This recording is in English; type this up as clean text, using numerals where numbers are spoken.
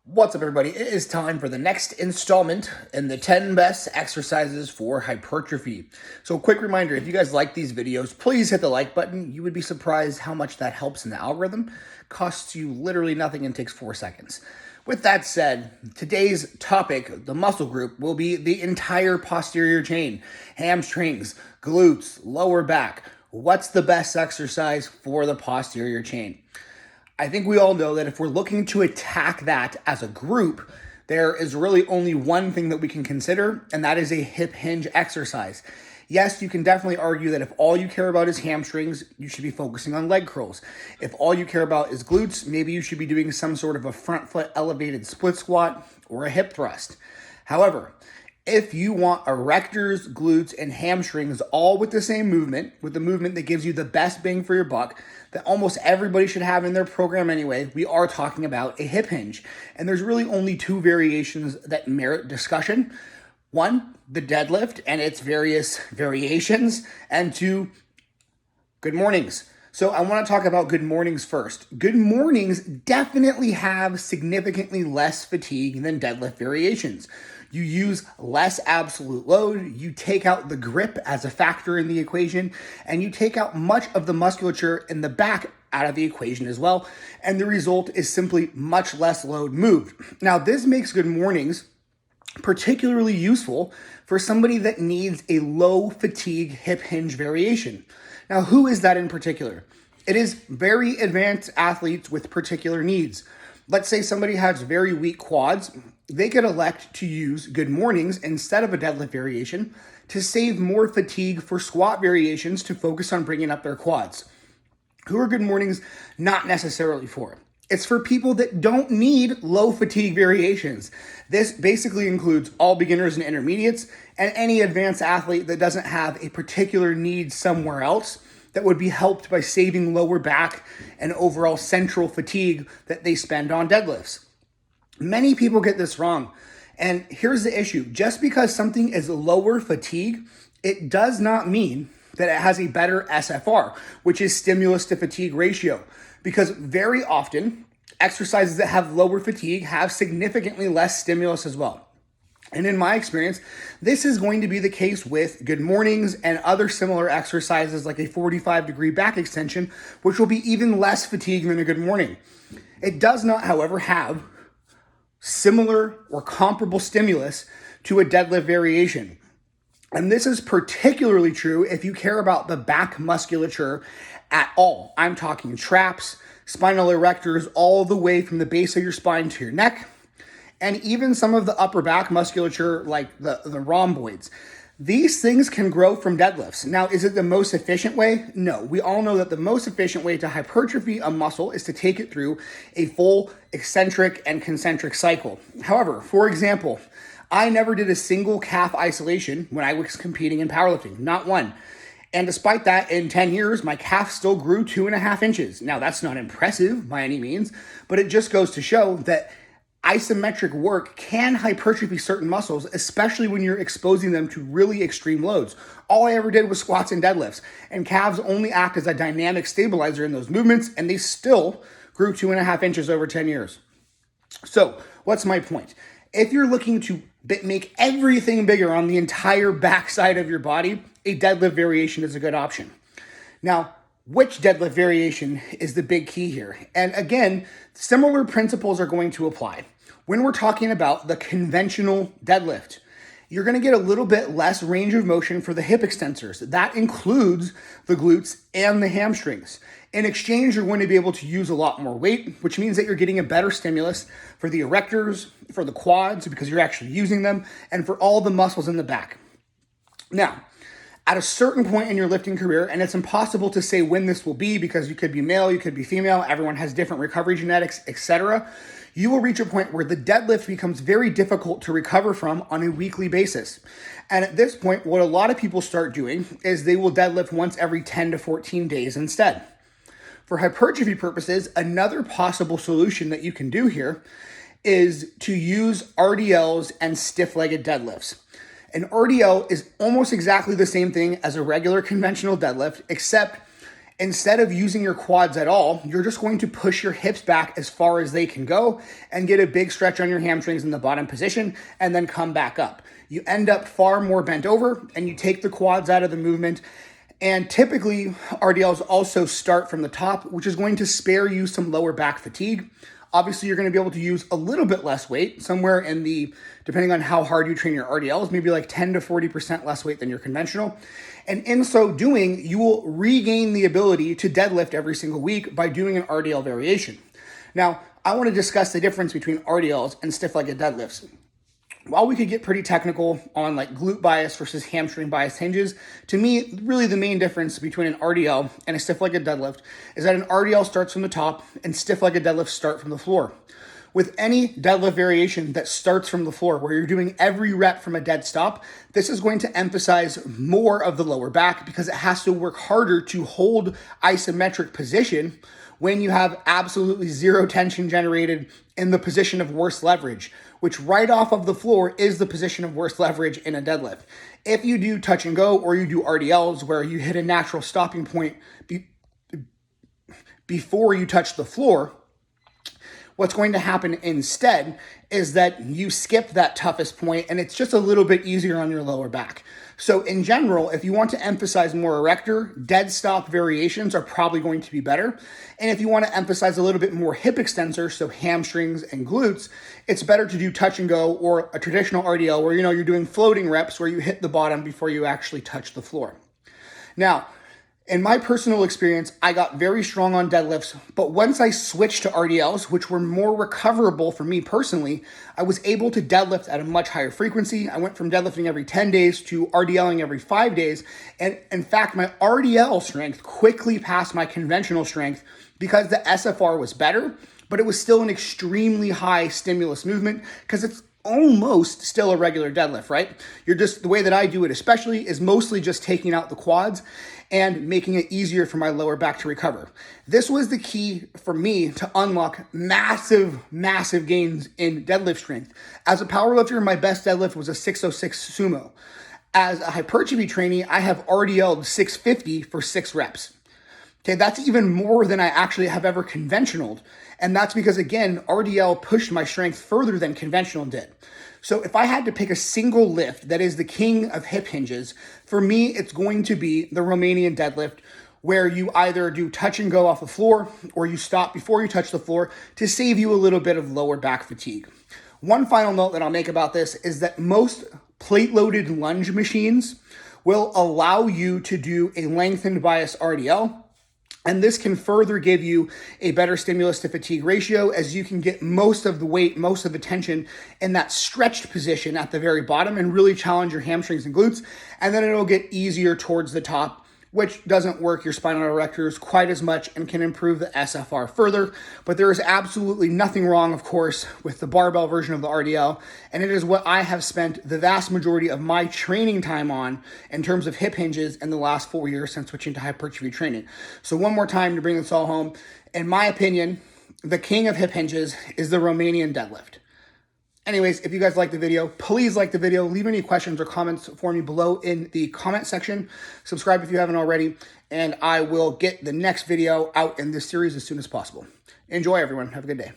What's up, everybody? It is time for the next installment in the 10 best exercises for hypertrophy. So, quick reminder, if you guys like these videos, please hit the like button. You would be surprised how much that helps in the algorithm. Costs you literally nothing and takes 4 seconds. With that said, today's topic, the muscle group, will be the entire posterior chain. Hamstrings, glutes, lower back. What's the best exercise for the posterior chain? I think we all know that if we're looking to attack that as a group, there is really only one thing that we can consider, and that is a hip hinge exercise. Yes, you can definitely argue that if all you care about is hamstrings, you should be focusing on leg curls. If all you care about is glutes, maybe you should be doing some sort of a front foot elevated split squat or a hip thrust. However, if you want erectors, glutes, and hamstrings all with the same movement, with the movement that gives you the best bang for your buck, that almost everybody should have in their program anyway, we are talking about a hip hinge. And there's really only two variations that merit discussion. One, the deadlift and its various variations, and two, good mornings. So I want to talk about good mornings first. Good mornings definitely have significantly less fatigue than deadlift variations. You use less absolute load, you take out the grip as a factor in the equation, and you take out much of the musculature in the back out of the equation as well, and the result is simply much less load moved. Now, this makes good mornings particularly useful for somebody that needs a low fatigue hip hinge variation. Now, who is that in particular? It is very advanced athletes with particular needs. Let's say somebody has very weak quads. They could elect to use good mornings instead of a deadlift variation to save more fatigue for squat variations to focus on bringing up their quads. Who are good mornings not necessarily for? It's for people that don't need low fatigue variations. This basically includes all beginners and intermediates and any advanced athlete that doesn't have a particular need somewhere else that would be helped by saving lower back and overall central fatigue that they spend on deadlifts. Many people get this wrong. And here's the issue. Just because something is lower fatigue, it does not mean that it has a better SFR, which is stimulus to fatigue ratio. Because very often, exercises that have lower fatigue have significantly less stimulus as well. And in my experience, this is going to be the case with good mornings and other similar exercises like a 45-degree back extension, which will be even less fatigue than a good morning. It does not, however, have similar or comparable stimulus to a deadlift variation. And this is particularly true if you care about the back musculature at all. I'm talking traps, spinal erectors, all the way from the base of your spine to your neck, and even some of the upper back musculature like the rhomboids. These things can grow from deadlifts. Now, is it the most efficient way? No. We all know that the most efficient way to hypertrophy a muscle is to take it through a full eccentric and concentric cycle. However, for example, I never did a single calf isolation when I was competing in powerlifting, not one. And despite that, in 10 years, my calf still grew 2.5 inches. Now, that's not impressive by any means, but it just goes to show that isometric work can hypertrophy certain muscles, especially when you're exposing them to really extreme loads. All I ever did was squats and deadlifts, and calves only act as a dynamic stabilizer in those movements, and they still grew 2.5 inches over 10 years. So, what's my point? If you're looking to make everything bigger on the entire backside of your body, a deadlift variation is a good option. Now, which deadlift variation is the big key here? And again, similar principles are going to apply. When we're talking about the conventional deadlift, you're going to get a little bit less range of motion for the hip extensors. That includes the glutes and the hamstrings. In exchange, you're going to be able to use a lot more weight, which means that you're getting a better stimulus for the erectors, for the quads, because you're actually using them, and for all the muscles in the back. Now, at a certain point in your lifting career, and it's impossible to say when this will be because you could be male, you could be female, everyone has different recovery genetics, etc., you will reach a point where the deadlift becomes very difficult to recover from on a weekly basis. And at this point, what a lot of people start doing is they will deadlift once every 10 to 14 days instead. For hypertrophy purposes, another possible solution that you can do here is to use RDLs and stiff-legged deadlifts. An RDL is almost exactly the same thing as a regular conventional deadlift, except Instead of using your quads at all, you're just going to push your hips back as far as they can go and get a big stretch on your hamstrings in the bottom position and then come back up. You end up far more bent over and you take the quads out of the movement. And typically, RDLs also start from the top, which is going to spare you some lower back fatigue. Obviously, you're going to be able to use a little bit less weight, somewhere in the, depending on how hard you train your RDLs, maybe like 10 to 40% less weight than your conventional. And in so doing, you will regain the ability to deadlift every single week by doing an RDL variation. Now, I want to discuss the difference between RDLs and stiff-legged deadlifts. While we could get pretty technical on like glute bias versus hamstring bias hinges, to me, really the main difference between an RDL and a stiff-legged deadlift is that an RDL starts from the top and stiff-legged deadlifts start from the floor. With any deadlift variation that starts from the floor, where you're doing every rep from a dead stop, this is going to emphasize more of the lower back because it has to work harder to hold isometric position when you have absolutely zero tension generated in the position of worst leverage, which right off of the floor is the position of worst leverage in a deadlift. If you do touch and go or you do RDLs where you hit a natural stopping point before you touch the floor, what's going to happen instead is that you skip that toughest point and it's just a little bit easier on your lower back. So in general, if you want to emphasize more erector, dead stop variations are probably going to be better. And if you want to emphasize a little bit more hip extensor, so hamstrings and glutes, it's better to do touch and go or a traditional RDL where you're doing floating reps where you hit the bottom before you actually touch the floor. Now, in my personal experience, I got very strong on deadlifts, but once I switched to RDLs, which were more recoverable for me personally, I was able to deadlift at a much higher frequency. I went from deadlifting every 10 days to RDLing every 5 days. And in fact, my RDL strength quickly passed my conventional strength because the SFR was better, but it was still an extremely high stimulus movement because it's almost still a regular deadlift, right? You're just, the way that I do it especially is mostly just taking out the quads and making it easier for my lower back to recover. This was the key for me to unlock massive, massive gains in deadlift strength. As a powerlifter, my best deadlift was a 606 sumo. As a hypertrophy trainee, I have RDL'd 650 for 6 reps. Okay, that's even more than I actually have ever conventionaled. And that's because, again, RDL pushed my strength further than conventional did. So if I had to pick a single lift that is the king of hip hinges, for me, it's going to be the Romanian deadlift, where you either do touch and go off the floor or you stop before you touch the floor to save you a little bit of lower back fatigue. One final note that I'll make about this is that most plate-loaded lunge machines will allow you to do a lengthened bias RDL. And this can further give you a better stimulus to fatigue ratio as you can get most of the weight, most of the tension in that stretched position at the very bottom and really challenge your hamstrings and glutes. And then it'll get easier towards the top, which doesn't work your spinal erectors quite as much and can improve the SFR further. But there is absolutely nothing wrong, of course, with the barbell version of the RDL. And it is what I have spent the vast majority of my training time on in terms of hip hinges in the last 4 years since switching to hypertrophy training. So one more time to bring this all home. In my opinion, the king of hip hinges is the Romanian deadlift. Anyways, if you guys like the video, please like the video. Leave any questions or comments for me below in the comment section. Subscribe if you haven't already, and I will get the next video out in this series as soon as possible. Enjoy, everyone. Have a good day.